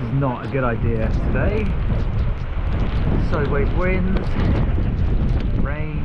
is not a good idea today. Sideways winds, rain,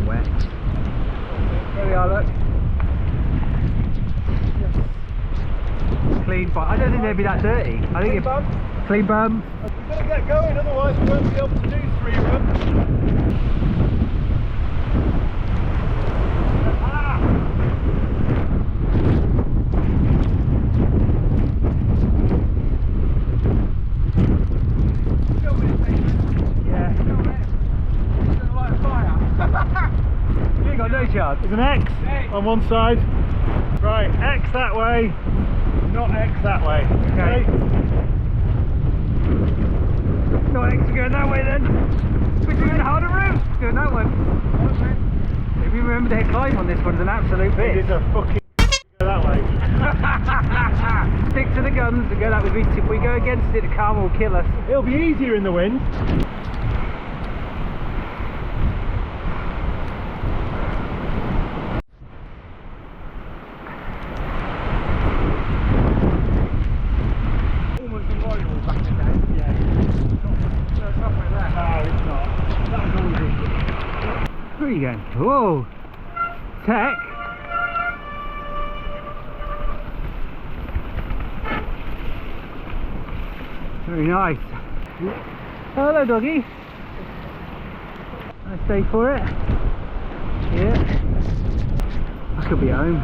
wet. There we are, look. Clean, but I don't think they'd be that dirty. I think it's clean bum. We've got to get going, otherwise we won't be able to do 3 runs. You ain't got no chance. There's an X on one side. Right, X that way, not X that way. Okay. Not X going that way then. We're doing the harder route. Doing that one. If you remember the climb on this one's an absolute It bitch. is a fucking go that way. Stick to the guns and go that way. If we go against it, the car will kill us. It'll be easier in the wind. Where are you going? Whoa! Tech! Very nice. Hello, doggy. Nice day for it. Yeah. I could be home.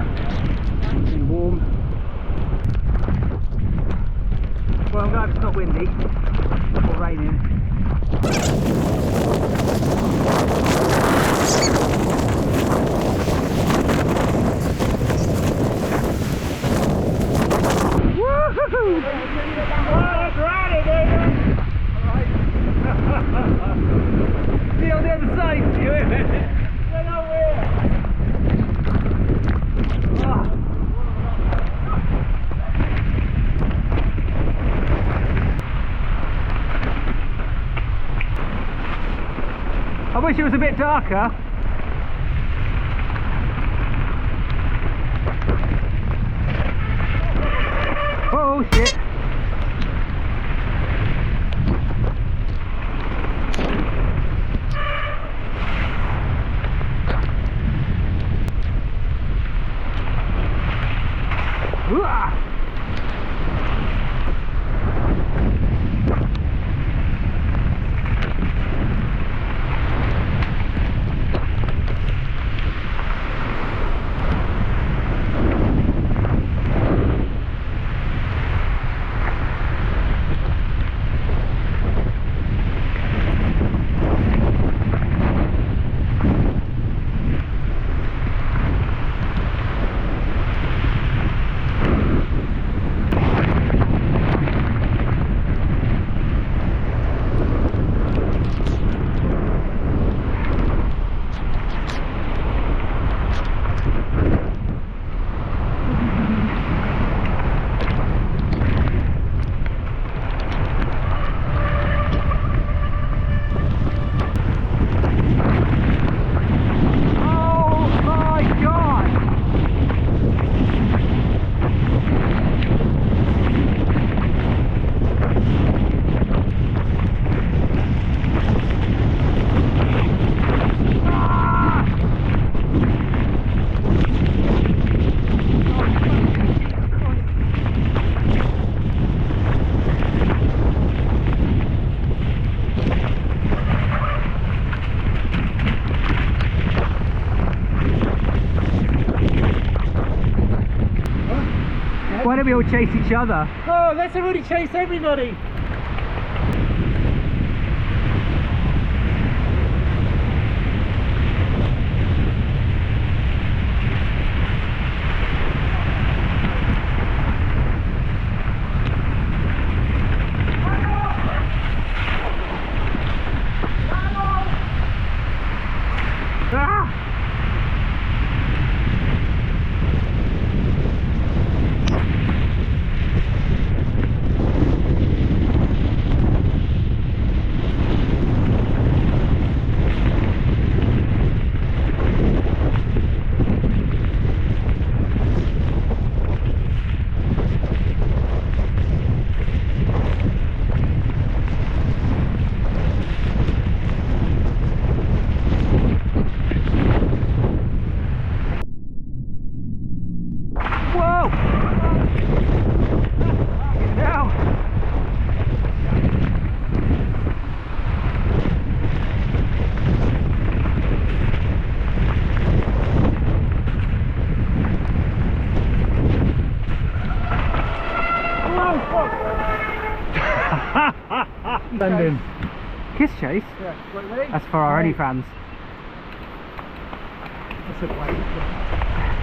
Nice and warm. Well, I'm glad it's not windy or raining. Woohoo! That's right, baby! See on the other side, see you in it? Get over here! I wish it was a bit darker. Oh shit. Ooh-ah. Why don't we all chase each other? Oh, let's everybody chase everybody! Sending. Kiss chase? Yeah. Right, ready? That's for our Ready. OnlyFans. That's a plan.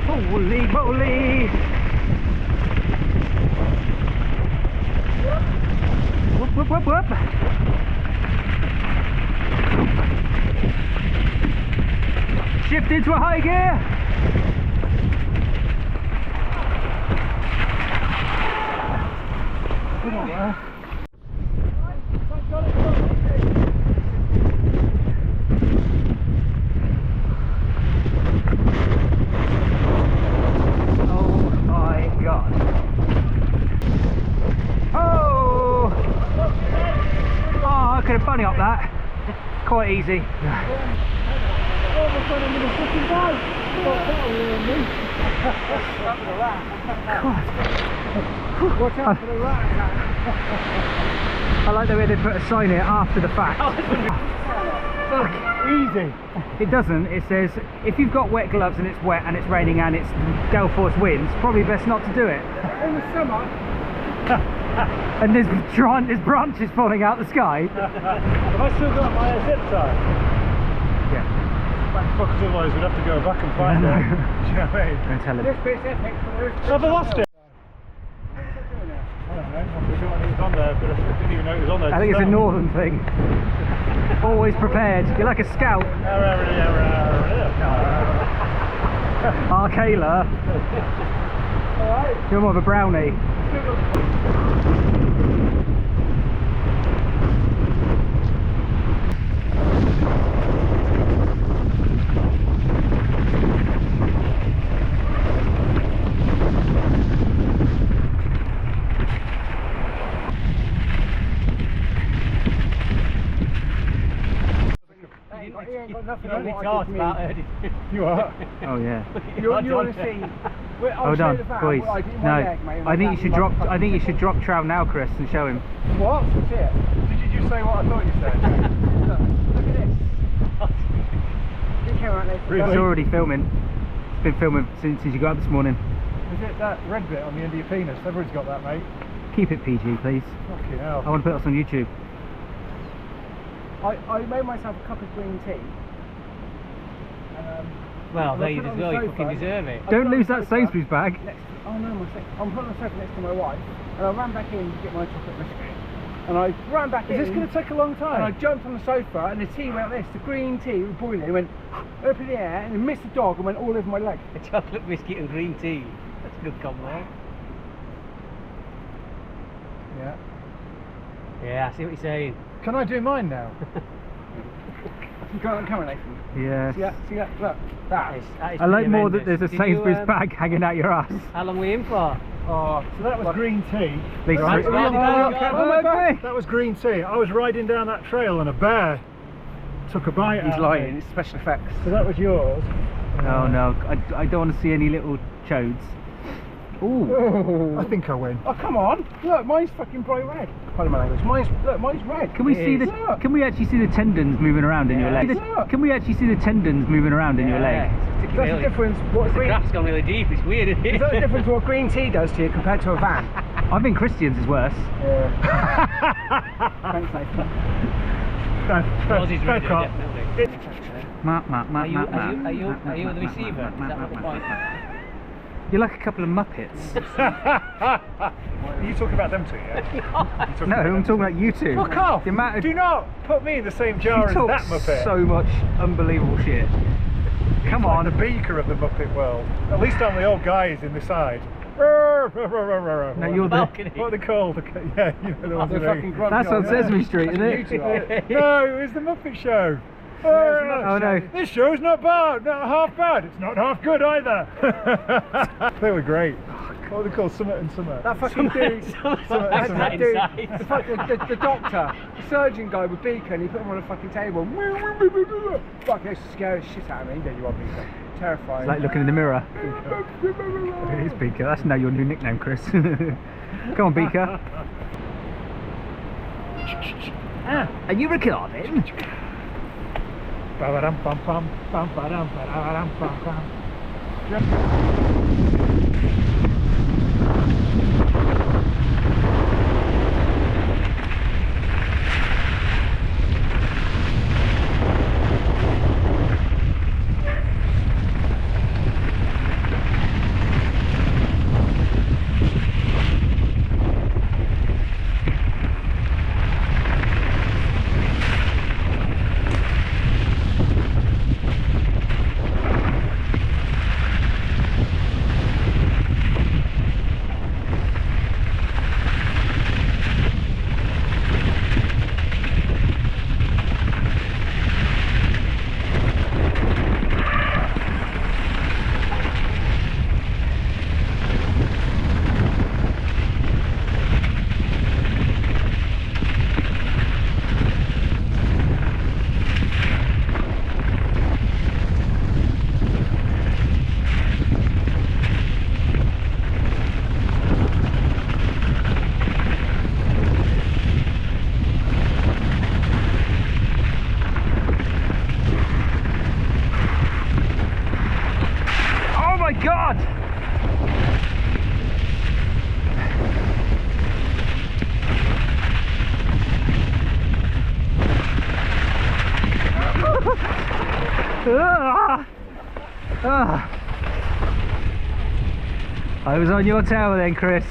Holy moly! Whoop, whoop, whoop, whoop! Shift into a high gear! Come on, man. Oh my god. Oh! Oh, I could have bunny up that. Quite easy. Watch out for the rat. I like the way they put a sign here after the fact. Look, easy. It doesn't, it says if you've got wet gloves and it's wet and it's raining and it's gale force winds, probably best not to do it. In the summer. And there's branches falling out the sky. Have I still got my zip tie? Yeah. Because otherwise we'd have to go back and find I it. know. Do you know what I mean? Don't tell him. This bit's epic. Have I lost it? I don't know. I'm sure it was on there, but I didn't even know it was on there. I think it's a northern thing. Always prepared. You're like a scout. Arcala. You're more of a brownie. You are? Oh yeah. You want to see? Hold on, boys. No, I think you should drop. I think you should drop Trout now, Chris, and show him. What? What's it? Did you just say what I thought you said? Look at this. Good camera, aren't they? Really? It's already filming. It's been filming since you got up this morning. Is it that red bit on the end of your penis? Everyone's got that, mate. Keep it PG, please. Fucking hell. I want to put us on YouTube. I made myself a cup of green tea. Well, I'll there you put it as on well, the you sofa. fucking deserve it. Don't lose that I've got a Sainsbury's bag. Oh no, I'm putting the sofa next to my wife, and I ran back in to get my chocolate biscuit. And I ran back in. Is this going to take a long And I time? jumped on the sofa, and the tea went like this. The green tea was boiling. It went up in the air, and it missed the dog and went all over my leg. A chocolate biscuit and green tea. That's a good combo. Yeah. Yeah, I see what you're saying. Can I do mine now? You got it on camera, Nathan. Yeah. See that? See that? Look. That is. That is I like pretty more that horrendous. there's a Did you, Sainsbury's bag hanging out your ass. How long were you in for? Oh, So that was green tea. Least Right, three- right, right. oh my God. That was green tea. I was riding down that trail and a bear took a bite He's out lying. of me. It's special effects. So that was yours. Oh no, I don't want to see any little chodes. Ooh. Oh. I think I win. Oh come on! Look, mine's fucking bright red. Pardon my language. Mine's red. Can we It see is. the? Can we actually see the tendons moving around in your Yeah. leg? Look. Can we actually see the tendons moving around in your leg? It's That's the difference. What The green? graph's gone really deep, it's weird, isn't it? Is that the difference what green tea does to you compared to a van? I think Christian's is worse. Thanks, Nathan. Yours is Back redder, up. definitely. Ma, ma, ma, Are you, ma, are ma, you, are you, ma, are you ma, the ma, receiver? ma, Is ma, that ma, what the ma, point? ma. You're like a couple of Muppets. You talk about them two, yeah? No, I'm talking about you two. Fuck off! The amount of, Do not put me in the same jar you as talk that Muppet. so much unbelievable shit. Come Like on. the beaker of the Muppet world. At least I'm the old guys in the side. No, you're the. Balcony. What are they called? Yeah, you know the ones The that fucking grunt That's on job. Sesame Street, isn't it? No, it was the Muppet Show. Oh no. This show's not bad, not half bad. It's not half good either. They were great. What are they called? Summit and Summit. That fucking dude, that dude, the doctor, the surgeon guy with Beacon, he put him on a fucking table. Fuck, they scare the shit out of me. There you are, Beacon. Terrifying. It's like looking in the mirror. It is Beaker. That's now your new nickname, Chris. Come on, Beaker. Are you recording? Ba-ba-dum-bum-bum, bum-ba-dum-ba-da-dum-bum-bum. I was on your tail then, Chris.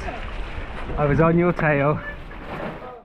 I was on your tail.